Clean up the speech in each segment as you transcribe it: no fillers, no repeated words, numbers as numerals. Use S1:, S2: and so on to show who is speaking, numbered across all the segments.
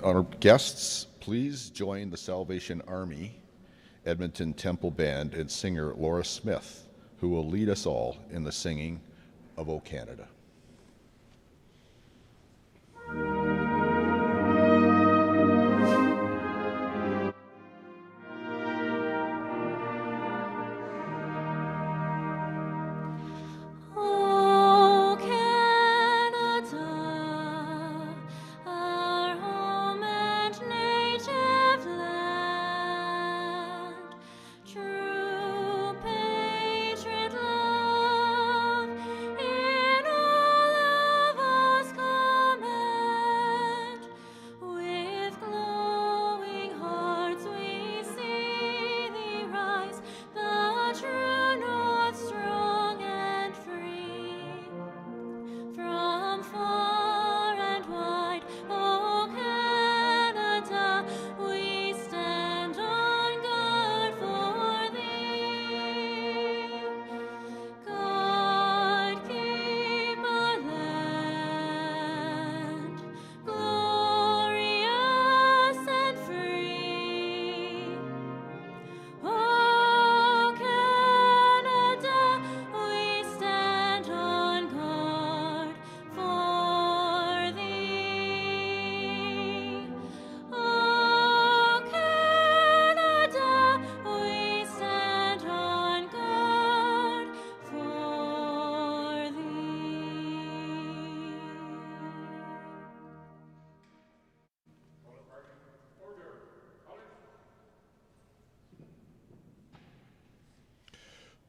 S1: Our guests, please join the Salvation Army Edmonton Temple Band and singer Laura Smith, who will lead us all in the singing of O Canada.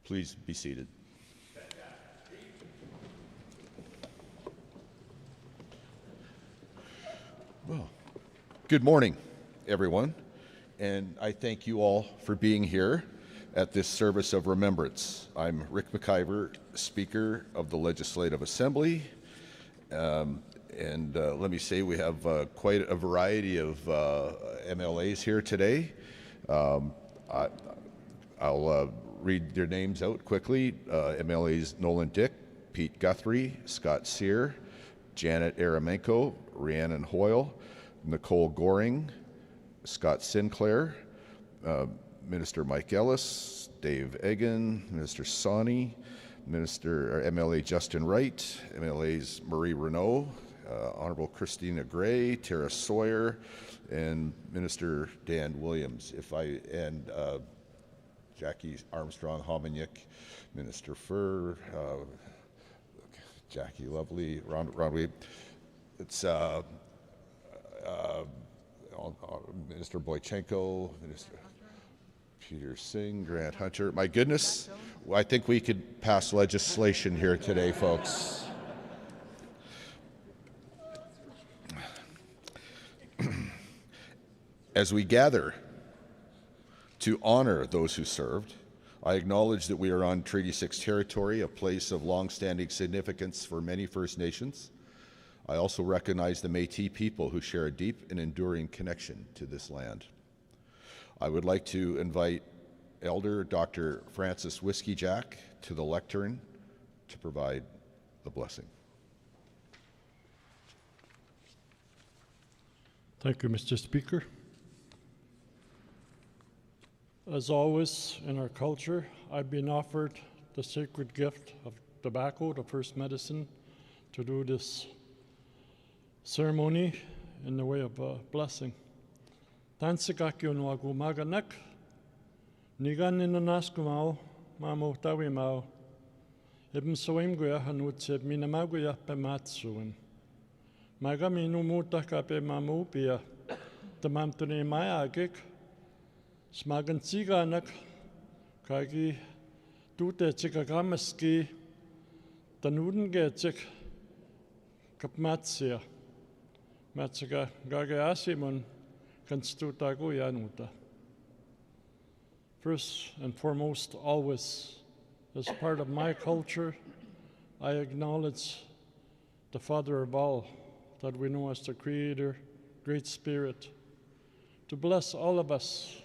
S1: Please be seated. Well, good morning, everyone, and I thank you all for being here at this service of remembrance. I'm Rick McIver, Speaker of the Legislative Assembly, and let me say we have quite a variety of MLAs here today. I'll read their names out quickly. MLAs Nolan Dick, Pete Guthrie, Scott Sear, Janet Aramenko, Rhiannon Hoyle, Nicole Goring, Scott Sinclair, Minister Mike Ellis, Dave Egan, Minister Sawney, MLA Justin Wright, MLAs Marie Renault, Honorable Christina Gray, Tara Sawyer, and Minister Dan Williams. Jackie Armstrong Hominiuk, Minister Furr, Jackie Lovely, Ron Weeb. It's Minister Boychenko, Minister Peter Singh, Grant Hunter. My goodness, I think we could pass legislation here today, folks. As we gather to honor those who served, I acknowledge that we are on Treaty 6 territory, a place of long-standing significance for many First Nations. I also recognize the Métis people who share a deep and enduring connection to this land. I would like to invite Elder Dr. Francis Whiskey Jack to the lectern to provide the blessing.
S2: Thank you, Mr. Speaker. As always in our culture, I've been offered the sacred gift of tobacco, the first medicine, to do this ceremony in the way of a blessing. Tansikakyo no agumaganak, nigan in the naskumao, mamo tawimao, ibn soimguya hanutsib minamaguya pematsuin. Magaminu mutakape mamupia, the mamtune mayagik, Smagan Tsiganak, Kagi, Dute Tsikagamaski, Danuden Getzik, Kapmatsia, Matsika Gagasimon, Kanstutago Yanuta. First and foremost, always, as part of my culture, I acknowledge the Father of all that we know as the Creator, Great Spirit, to bless all of us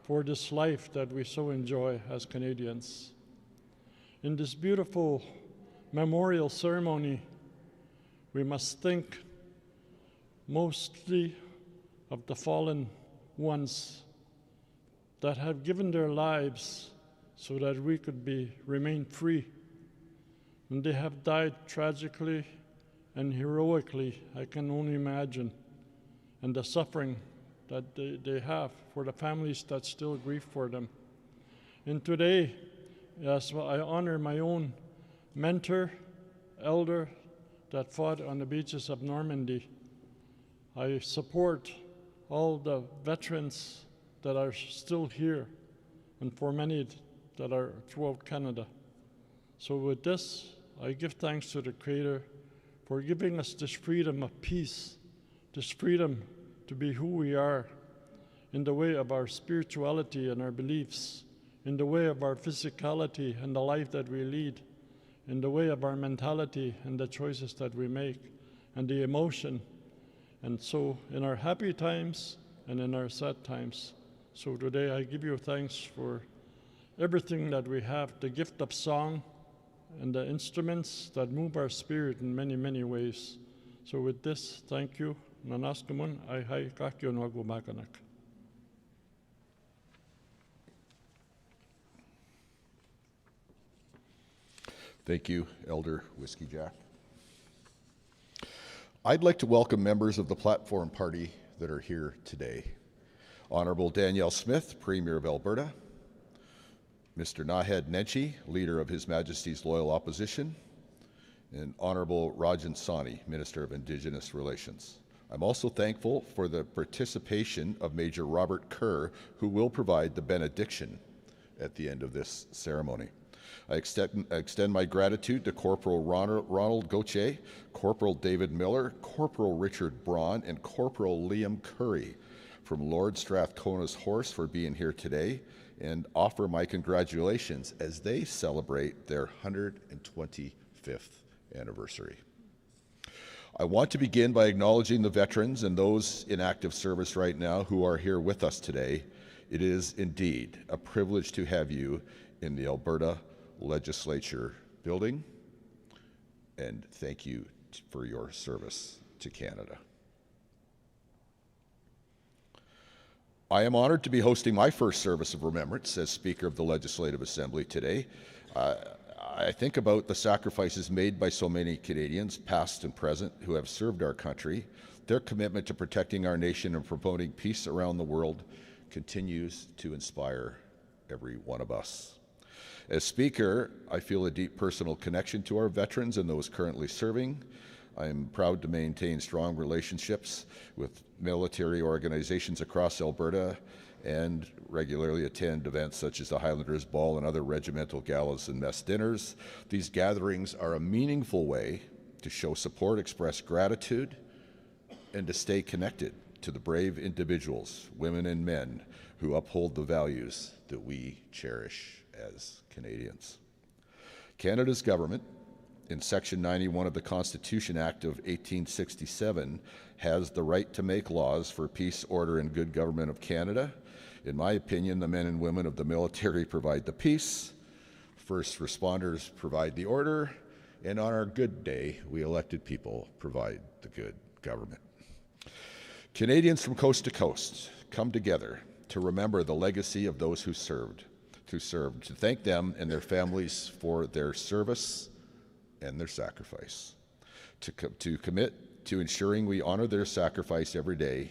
S2: for this life that we so enjoy as Canadians. In this beautiful memorial ceremony, we must think mostly of the fallen ones that have given their lives so that we could remain free. And they have died tragically and heroically, I can only imagine, and the suffering that they have for the families that still grieve for them. And today, as I honor my own mentor, elder, that fought on the beaches of Normandy, I support all the veterans that are still here, and for many that are throughout Canada. So with this, I give thanks to the Creator for giving us this freedom of peace, this freedom to be who we are in the way of our spirituality and our beliefs, in the way of our physicality and the life that we lead, in the way of our mentality and the choices that we make, and the emotion. And so in our happy times and in our sad times. So today I give you thanks for everything that we have, the gift of song and the instruments that move our spirit in many, many ways. So with this, thank you. Nanaskamun, ai hai kakyo nwagu makanak.
S1: Thank you, Elder Whiskey Jack. I'd like to welcome members of the platform party that are here today. Honorable Danielle Smith, Premier of Alberta, Mr. Naheed Nenshi, Leader of His Majesty's Loyal Opposition, and Honorable Rajan Sawhney, Minister of Indigenous Relations. I'm also thankful for the participation of Major Robert Kerr, who will provide the benediction at the end of this ceremony. I extend my gratitude to Corporal Ronald Gauthier, Corporal David Miller, Corporal Richard Braun, and Corporal Liam Curry from Lord Strathcona's Horse for being here today, and offer my congratulations as they celebrate their 125th anniversary. I want to begin by acknowledging the veterans and those in active service right now who are here with us today. It is indeed a privilege to have you in the Alberta Legislature building, and thank you for your service to Canada. I am honored to be hosting my first service of remembrance as Speaker of the Legislative Assembly today. I think about the sacrifices made by so many Canadians, past and present, who have served our country. Their commitment to protecting our nation and promoting peace around the world continues to inspire every one of us. As Speaker, I feel a deep personal connection to our veterans and those currently serving. I am proud to maintain strong relationships with military organizations across Alberta and regularly attend events such as the Highlanders Ball and other regimental galas and mess dinners. These gatherings are a meaningful way to show support, express gratitude, and to stay connected to the brave individuals, women and men, who uphold the values that we cherish as Canadians. Canada's government, in Section 91 of the Constitution Act of 1867, has the right to make laws for peace, order, and good government of Canada. In my opinion, the men and women of the military provide the peace, first responders provide the order, and on our good day, we elected people provide the good government. Canadians from coast to coast come together to remember the legacy of those who served, to thank them and their families for their service and their sacrifice, to commit to ensuring we honor their sacrifice every day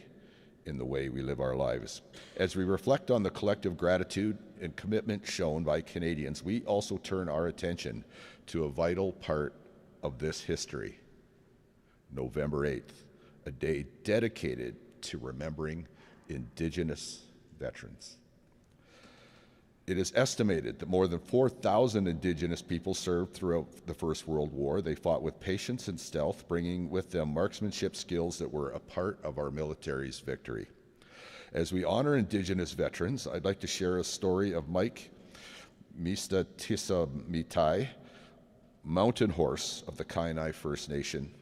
S1: in the way we live our lives. As we reflect on the collective gratitude and commitment shown by Canadians, we also turn our attention to a vital part of this history, November 8th, a day dedicated to remembering Indigenous veterans. It is estimated that more than 4,000 Indigenous people served throughout the First World War. They fought with patience and stealth, bringing with them marksmanship skills that were a part of our military's victory. As we honor Indigenous veterans, I'd like to share a story of Mike Mista Tisa Mitai, mountain horse of the Kainai First Nation.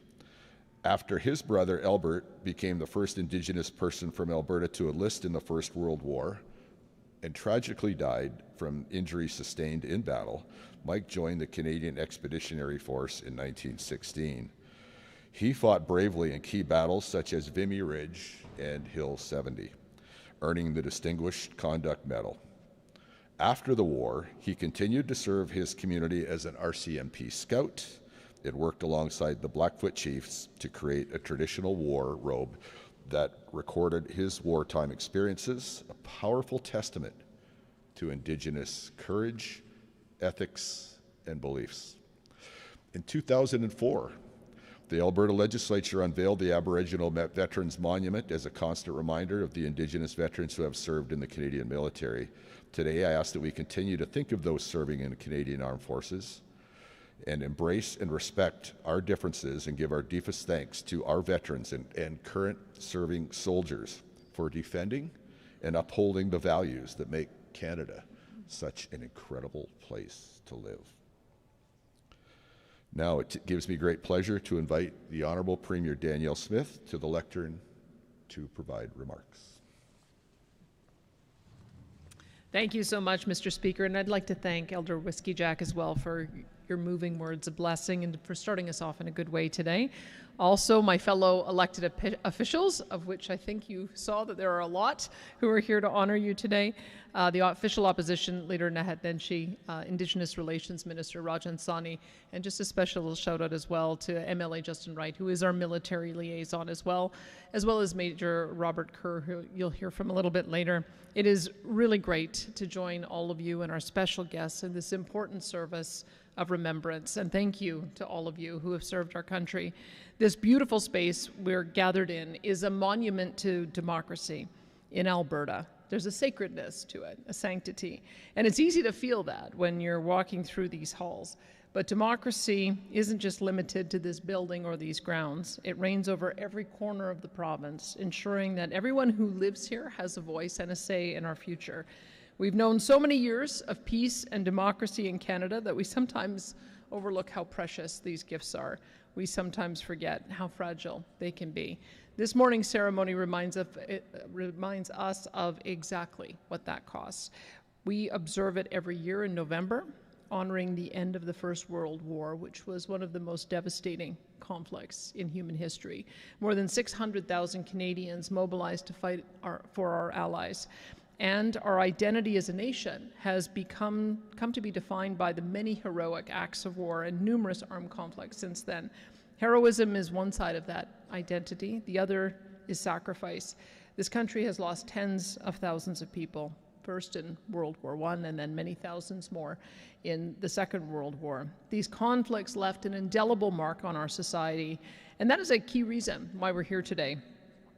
S1: After his brother Albert became the first Indigenous person from Alberta to enlist in the First World War, and tragically died from injuries sustained in battle, Mike joined the Canadian Expeditionary Force in 1916. He fought bravely in key battles such as Vimy Ridge and Hill 70, earning the Distinguished Conduct Medal. After the war, he continued to serve his community as an RCMP scout and worked alongside the Blackfoot chiefs to create a traditional war robe that recorded his wartime experiences, a powerful testament to Indigenous courage, ethics, and beliefs. In 2004, the Alberta Legislature unveiled the Aboriginal Veterans Monument as a constant reminder of the Indigenous veterans who have served in the Canadian military. Today, I ask that we continue to think of those serving in the Canadian Armed Forces and embrace and respect our differences and give our deepest thanks to our veterans and current serving soldiers for defending and upholding the values that make Canada such an incredible place to live. Now it gives me great pleasure to invite the Honourable Premier Danielle Smith to the lectern to provide remarks.
S3: Thank you so much, Mr. Speaker, and I'd like to thank Elder Whiskey Jack as well for your moving words of blessing and for starting us off in a good way today. Also, my fellow elected officials, of which I think you saw that there are a lot who are here to honor you today. The official opposition leader, Naheed Nenshi, Indigenous Relations Minister, Rajan Sani, and just a special shout out as well to MLA Justin Wright, who is our military liaison as well as Major Robert Kerr, who you'll hear from a little bit later. It is really great to join all of you and our special guests in this important service of remembrance, and thank you to all of you who have served our country. This beautiful space we're gathered in is a monument to democracy in Alberta. There's a sacredness to it, a sanctity, and it's easy to feel that when you're walking through these halls. But democracy isn't just limited to this building or these grounds. It reigns over every corner of the province, ensuring that everyone who lives here has a voice and a say in our future. We've known so many years of peace and democracy in Canada that we sometimes overlook how precious these gifts are. We sometimes forget how fragile they can be. This morning's ceremony reminds us of exactly what that costs. We observe it every year in November, honoring the end of the First World War, which was one of the most devastating conflicts in human history. More than 600,000 Canadians mobilized to fight for our allies. And our identity as a nation has come to be defined by the many heroic acts of war and numerous armed conflicts since then. Heroism is one side of that identity. The other is sacrifice. This country has lost tens of thousands of people, first in World War I and then many thousands more in the Second World War. These conflicts left an indelible mark on our society, and that is a key reason why we're here today.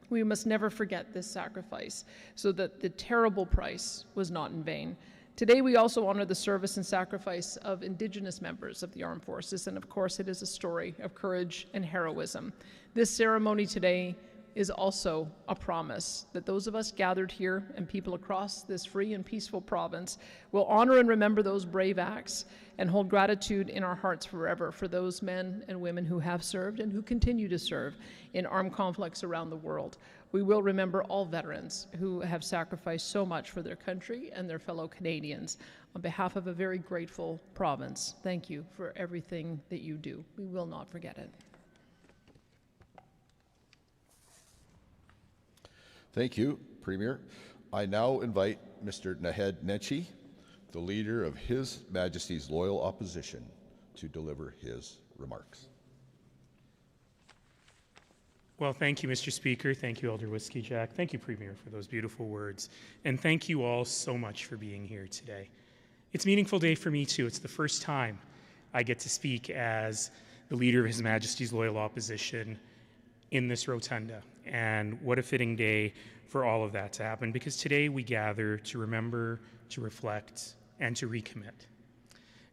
S3: We must never forget this sacrifice so that the terrible price was not in vain. Today we also honor the service and sacrifice of Indigenous members of the armed forces, and of course it is a story of courage and heroism. This ceremony today is also a promise that those of us gathered here and people across this free and peaceful province will honor and remember those brave acts and hold gratitude in our hearts forever for those men and women who have served and who continue to serve in armed conflicts around the world. We will remember all veterans who have sacrificed so much for their country and their fellow Canadians. On behalf of a very grateful province, thank you for everything that you do. We will not forget it.
S1: Thank you, Premier. I now invite Mr. Naheed Nenshi, the leader of His Majesty's Loyal Opposition, to deliver his remarks.
S4: Well, thank you, Mr. Speaker. Thank you, Elder Whiskey Jack. Thank you, Premier, for those beautiful words. And thank you all so much for being here today. It's a meaningful day for me, too. It's the first time I get to speak as the leader of His Majesty's Loyal Opposition in this rotunda. And what a fitting day for all of that to happen, because today we gather to remember, to reflect, and to recommit.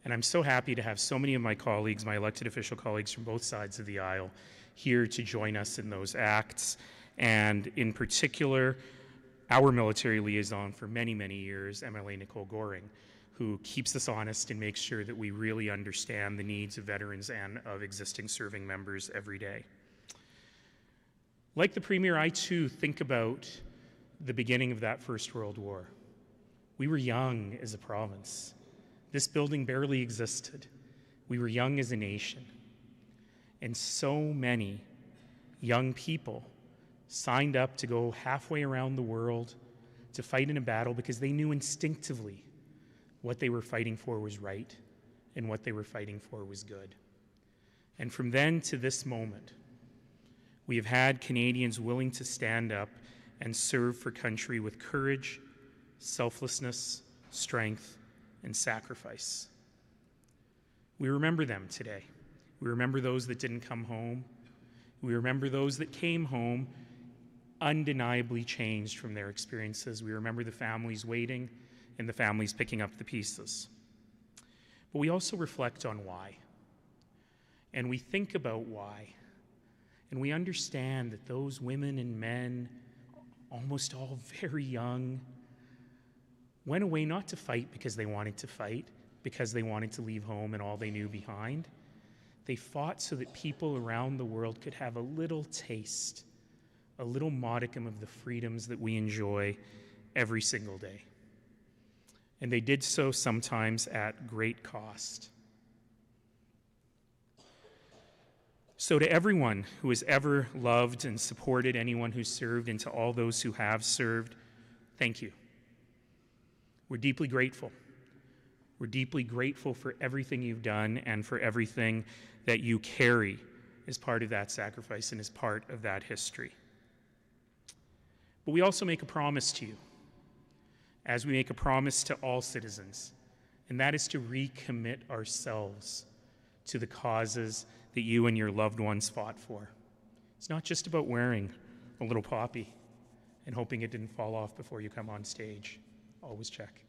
S4: And I'm so happy to have so many of my colleagues, my elected official colleagues from both sides of the aisle, here to join us in those acts. And in particular, our military liaison for many, many years, MLA Nicole Goring, who keeps us honest and makes sure that we really understand the needs of veterans and of existing serving members every day. Like the Premier, I too think about the beginning of that First World War. We were young as a province. This building barely existed. We were young as a nation. And so many young people signed up to go halfway around the world to fight in a battle because they knew instinctively what they were fighting for was right and what they were fighting for was good. And from then to this moment, we have had Canadians willing to stand up and serve for country with courage, selflessness, strength, and sacrifice. We remember them today. We remember those that didn't come home. We remember those that came home undeniably changed from their experiences. We remember the families waiting and the families picking up the pieces. But we also reflect on why. And we think about why. And we understand that those women and men, almost all very young, went away not to fight because they wanted to fight, because they wanted to leave home and all they knew behind. They fought so that people around the world could have a little taste, a little modicum of the freedoms that we enjoy every single day. And they did so sometimes at great cost. So to everyone who has ever loved and supported anyone who served, and to all those who have served, thank you. We're deeply grateful. We're deeply grateful for everything you've done and for everything that you carry as part of that sacrifice and as part of that history. But we also make a promise to you, as we make a promise to all citizens, and that is to recommit ourselves to the causes that you and your loved ones fought for. It's not just about wearing a little poppy and hoping it didn't fall off before you come on stage. Always check.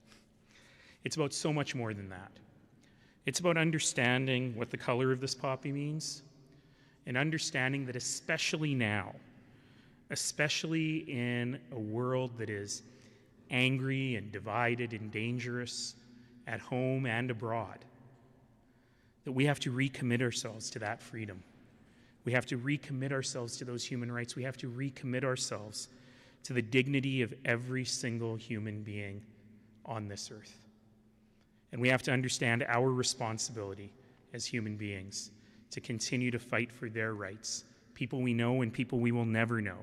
S4: It's about so much more than that. It's about understanding what the color of this poppy means, and understanding that especially now, especially in a world that is angry and divided and dangerous at home and abroad, that we have to recommit ourselves to that freedom. We have to recommit ourselves to those human rights. We have to recommit ourselves to the dignity of every single human being on this earth. And we have to understand our responsibility as human beings to continue to fight for their rights, people we know and people we will never know,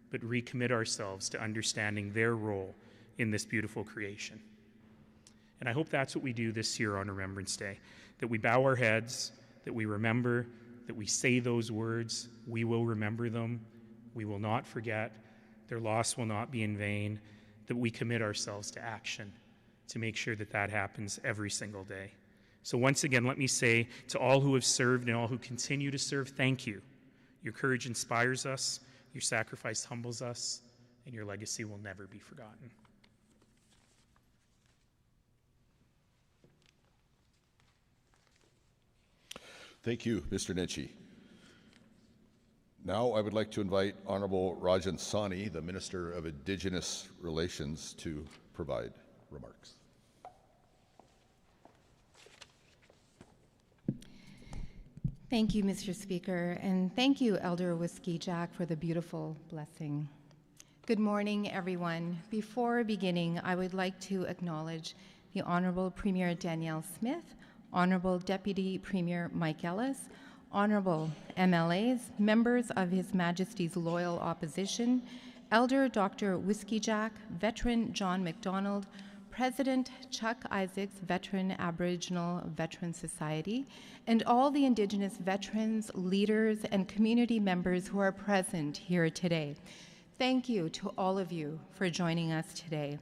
S4: but recommit ourselves to understanding their role in this beautiful creation. And I hope that's what we do this year on Remembrance Day, that we bow our heads, that we remember, that we say those words. We will remember them. We will not forget. Their loss will not be in vain, that we commit ourselves to action to make sure that that happens every single day. So once again, let me say to all who have served and all who continue to serve, thank you. Your courage inspires us, your sacrifice humbles us, and your legacy will never be forgotten.
S1: Thank you, Mr. Nitschke. Now I would like to invite Honorable Rajan Sani, the Minister of Indigenous Relations, to provide remarks.
S5: Thank you, Mr. Speaker, and thank you, Elder Whiskey Jack, for the beautiful blessing. Good morning, everyone. Before beginning, I would like to acknowledge the Honorable Premier Danielle Smith, Honorable Deputy Premier Mike Ellis, Honorable MLAs, members of His Majesty's Loyal Opposition, Elder Dr. Whiskey Jack, Veteran John MacDonald, President Chuck Isaacs, Veteran Aboriginal Veteran Society, and all the Indigenous veterans, leaders, and community members who are present here today. Thank you to all of you for joining us today.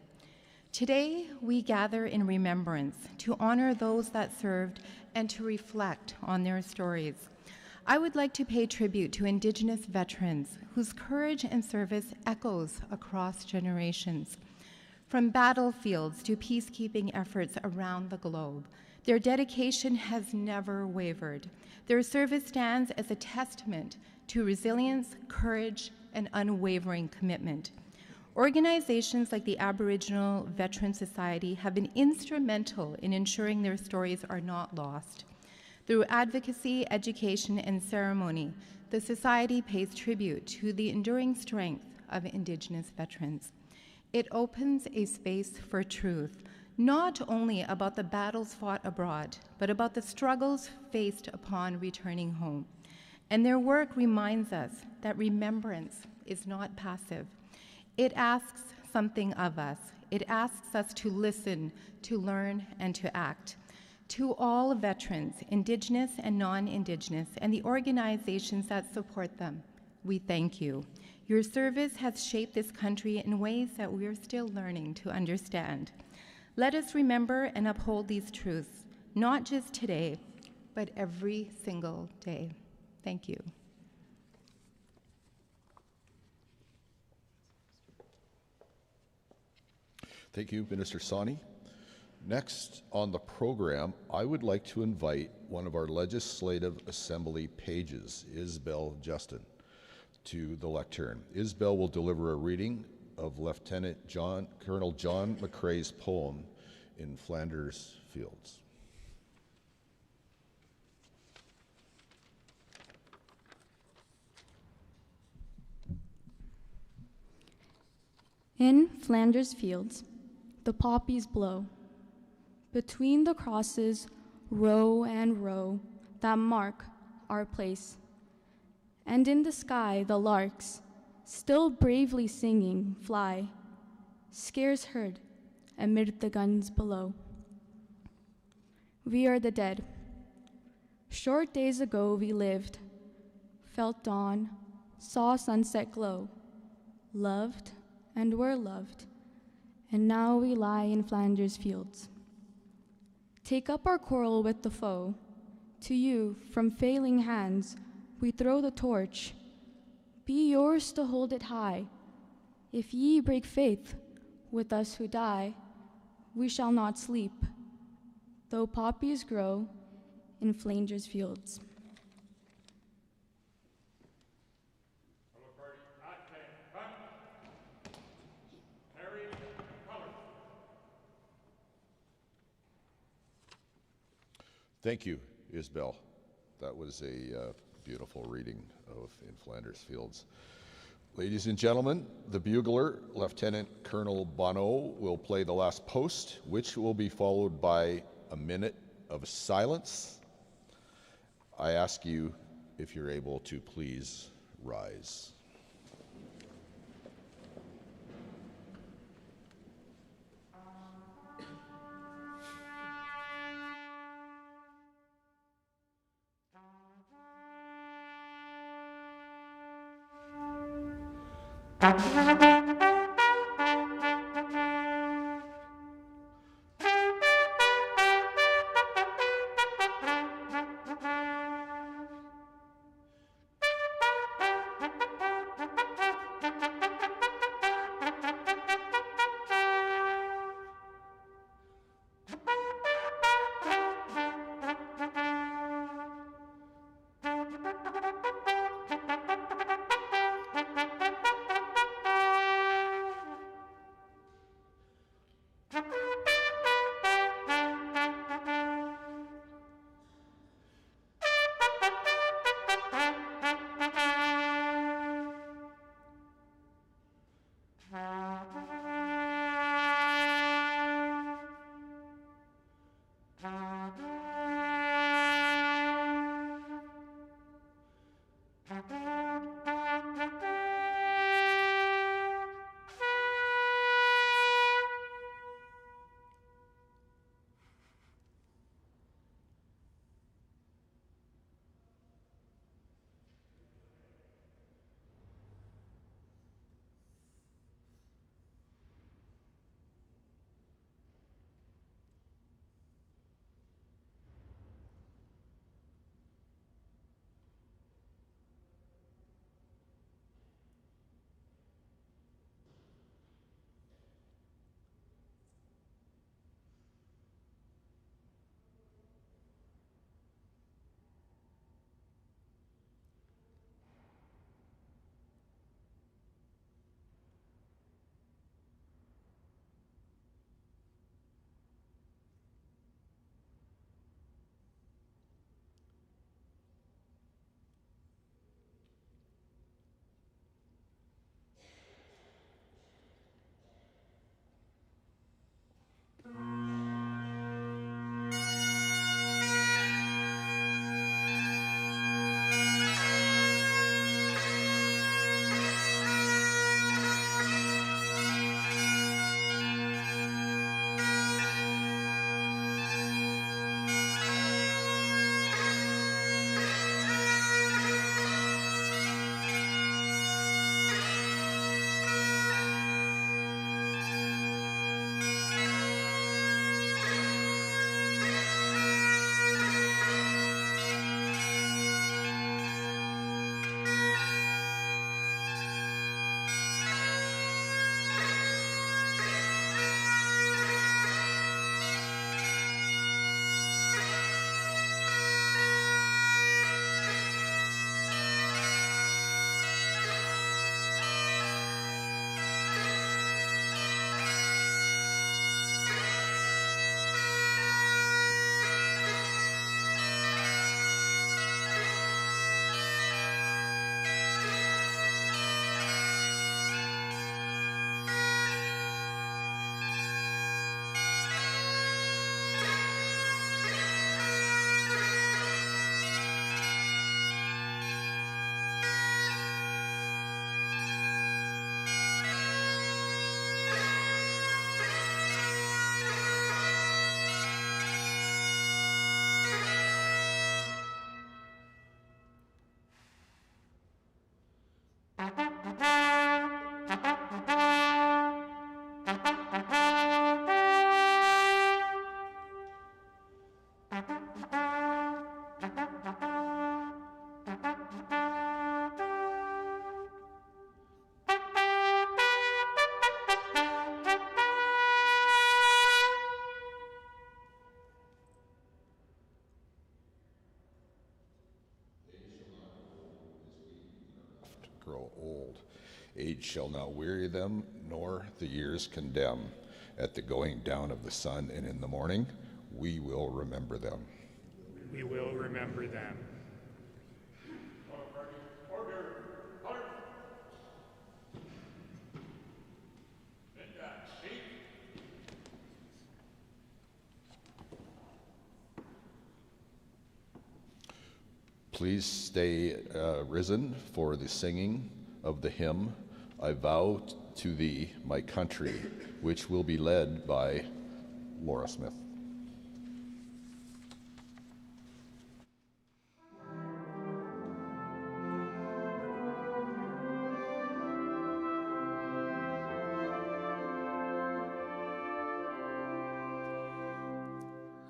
S5: Today, we gather in remembrance to honor those that served and to reflect on their stories. I would like to pay tribute to Indigenous veterans whose courage and service echoes across generations. From battlefields to peacekeeping efforts around the globe, their dedication has never wavered. Their service stands as a testament to resilience, courage, and unwavering commitment. Organizations like the Aboriginal Veteran Society have been instrumental in ensuring their stories are not lost. Through advocacy, education, and ceremony, the Society pays tribute to the enduring strength of Indigenous veterans. It opens a space for truth, not only about the battles fought abroad, but about the struggles faced upon returning home. And their work reminds us that remembrance is not passive. It asks something of us. It asks us to listen, to learn, and to act. To all veterans, Indigenous and non-Indigenous, and the organizations that support them, we thank you. Your service has shaped this country in ways that we are still learning to understand. Let us remember and uphold these truths, not just today, but every single day. Thank you.
S1: Thank you, Minister Sani. Next on the program, I would like to invite one of our Legislative Assembly pages, Isabel Justin, to the lectern. Isabel will deliver a reading of Colonel John McCrae's poem, In Flanders Fields.
S6: In Flanders fields, the poppies blow. Between the crosses, row and row, that mark our place. And in the sky, the larks, still bravely singing, fly, scarce heard amid the guns below. We are the dead. Short days ago we lived, felt dawn, saw sunset glow, loved and were loved, and now we lie in Flanders fields. Take up our quarrel with the foe. To you, from failing hands, we throw the torch. Be yours to hold it high. If ye break faith with us who die, we shall not sleep, though poppies grow in Flanders fields.
S1: Thank you, Isabel. That was a beautiful reading of In Flanders Fields. Ladies and gentlemen, the bugler, Lieutenant Colonel Bonneau, will play the last post, which will be followed by a minute of silence. I ask you, if you're able to please rise. grow old. Age shall not weary them, nor the years condemn. At the going down of the sun and in the morning, we will remember them.
S4: We will remember them.
S1: Please stay risen for the singing of the hymn, I Vow to Thee, My Country, which will be led by Laura Smith.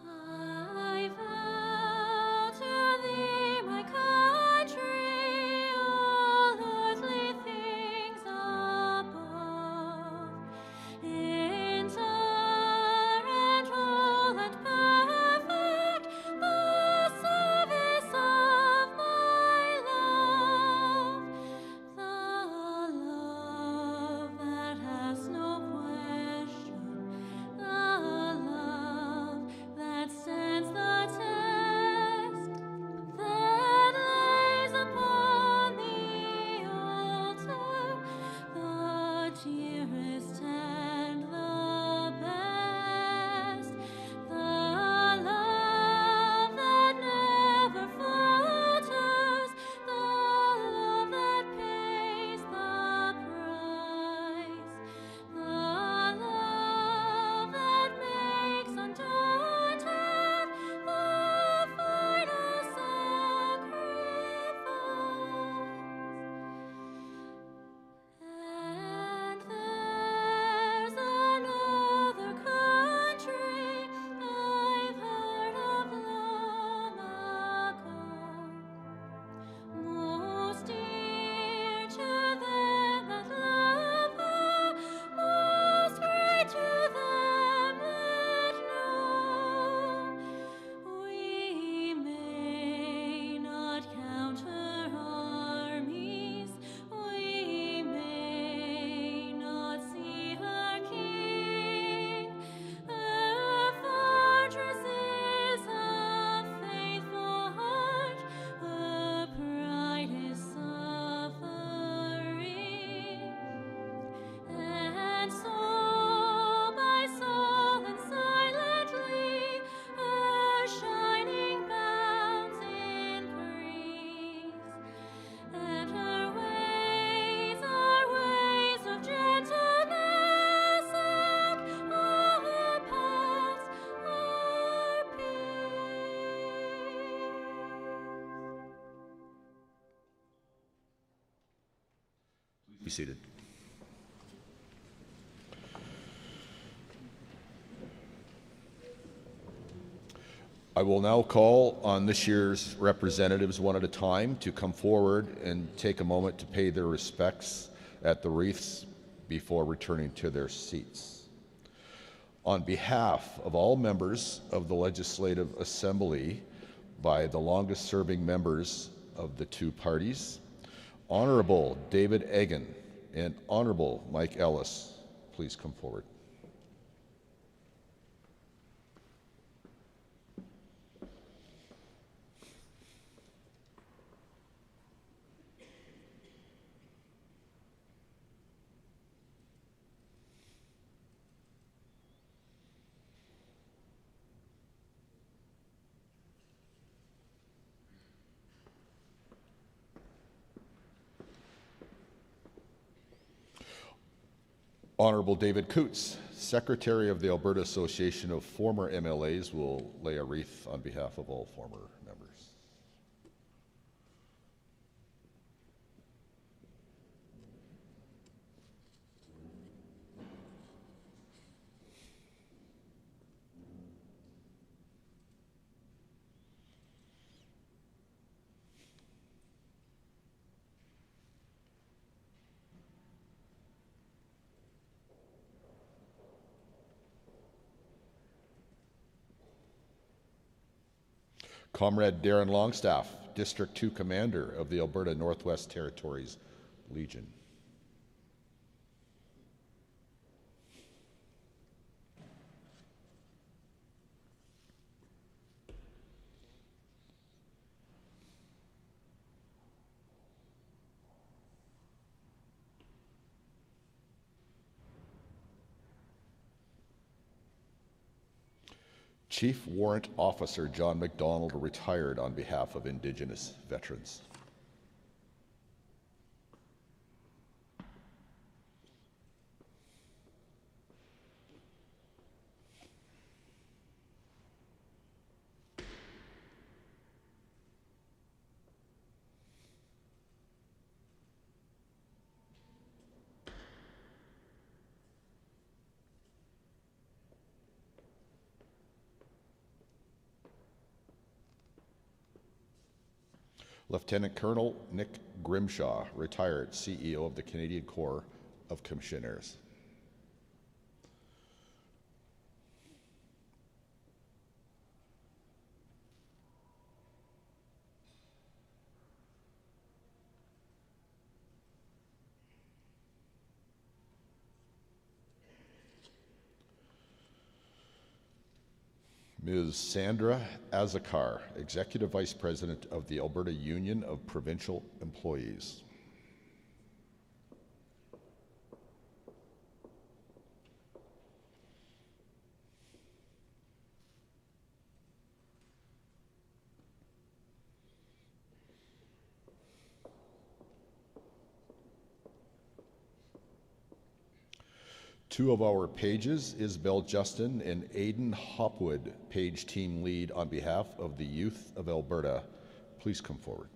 S7: I vow to thee, my country, all earthly things above, entire and whole and perfect, the service of my love, the love that has no question, the love that stands the test, that lays upon the altar the dearest and the best, the love that never falters, the love that pays the price, the love that makes undaunted the final sacrifice. And there's another country I've heard of long ago, most dear to them that love her, most great to them that know. We may not count her armies, we may not see her king, her fortress is a faithful heart, her pride is suffering. And soul by soul and silently, her shining bounds increase, and her ways are ways of gentleness, and all her paths are peace.
S1: Be seated. I will now call on this year's representatives one at a time to come forward and take a moment to pay their respects at the wreaths before returning to their seats. On behalf of all members of the Legislative Assembly, by the longest-serving members of the two parties, Honorable David Egan and Honorable Mike Ellis, please come forward. Honorable David Coots, Secretary of the Alberta Association of Former MLAs, will lay a wreath on behalf of all former members. Comrade Darren Longstaff, District 2 Commander of the Alberta Northwest Territories, Legion. Chief Warrant Officer John McDonald retired on behalf of Indigenous veterans. Lieutenant Colonel Nick Grimshaw, retired CEO of the Canadian Corps of Commissioners. Ms. Sandra Azakar, Executive Vice President of the Alberta Union of Provincial Employees. Two of our pages, Isabel Justin and Aidan Hopwood, page team lead on behalf of the Youth of Alberta. Please come forward.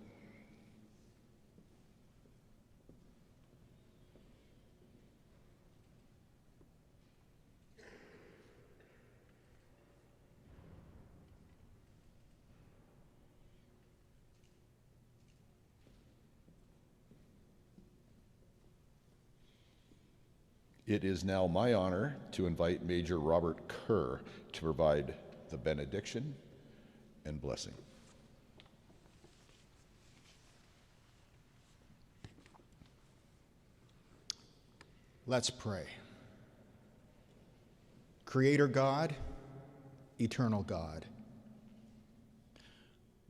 S1: It is now my honor to invite Major Robert Kerr to provide the benediction and blessing.
S8: Let's pray. Creator God, eternal God,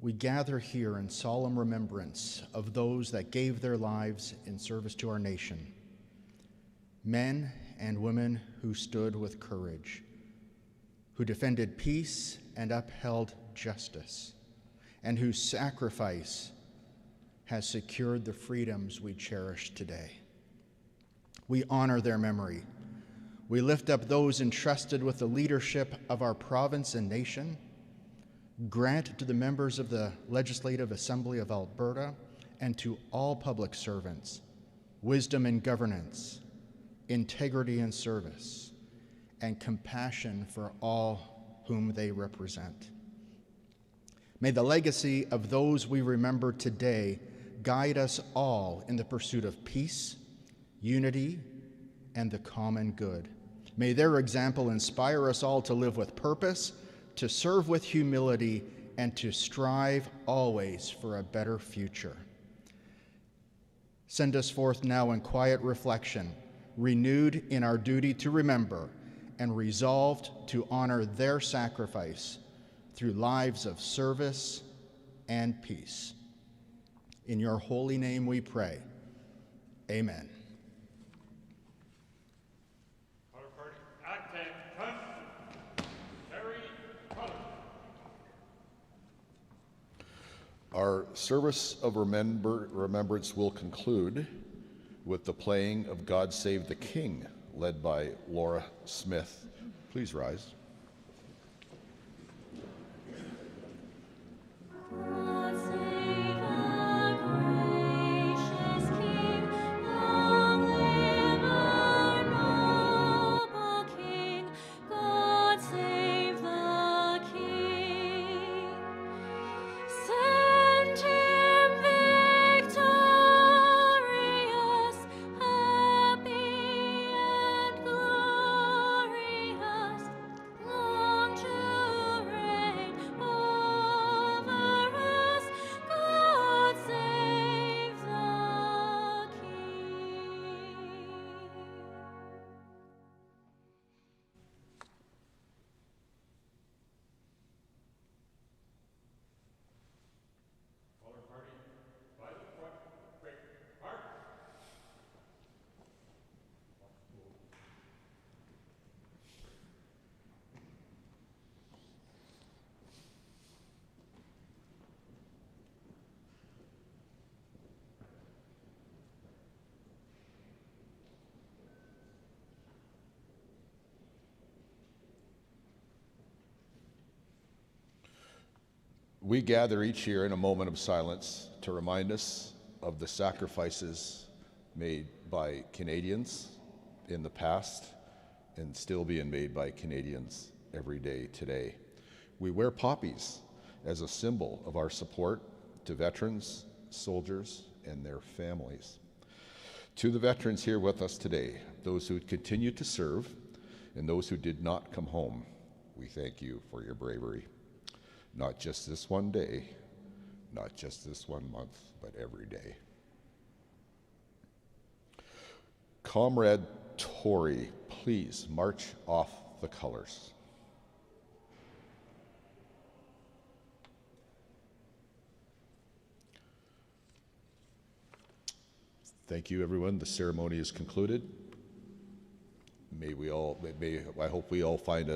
S8: we gather here in solemn remembrance of those that gave their lives in service to our nation. Men and women who stood with courage, who defended peace and upheld justice, and whose sacrifice has secured the freedoms we cherish today. We honor their memory. We lift up those entrusted with the leadership of our province and nation. Grant to the members of the Legislative Assembly of Alberta and to all public servants wisdom in governance, integrity in service, and compassion for all whom they represent. May the legacy of those we remember today guide us all in the pursuit of peace, unity, and the common good. May their example inspire us all to live with purpose, to serve with humility, and to strive always for a better future. Send us forth now in quiet reflection, renewed in our duty to remember and resolved to honor their sacrifice through lives of service and peace. In your holy name we pray. Amen.
S1: Our service of remembrance will conclude with the playing of God Save the King, led by Laura Smith. Please rise.
S7: God save our gracious King, long live our noble King. God save the King. Send him victorious, happy and glorious,
S1: We gather each year in a moment of silence to remind us of the sacrifices made by Canadians in the past and still being made by Canadians every day today. We wear poppies as a symbol of our support to veterans, soldiers, and their families. To the veterans here with us today, those who continue to serve and those who did not come home, we thank you for your bravery. Not just this one day, not just this one month, but every day. Comrade Tory, please march off the colors. Thank you, everyone. The ceremony is concluded. I hope we all find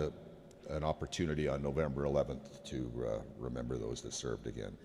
S1: an opportunity on November 11th to remember those that served again.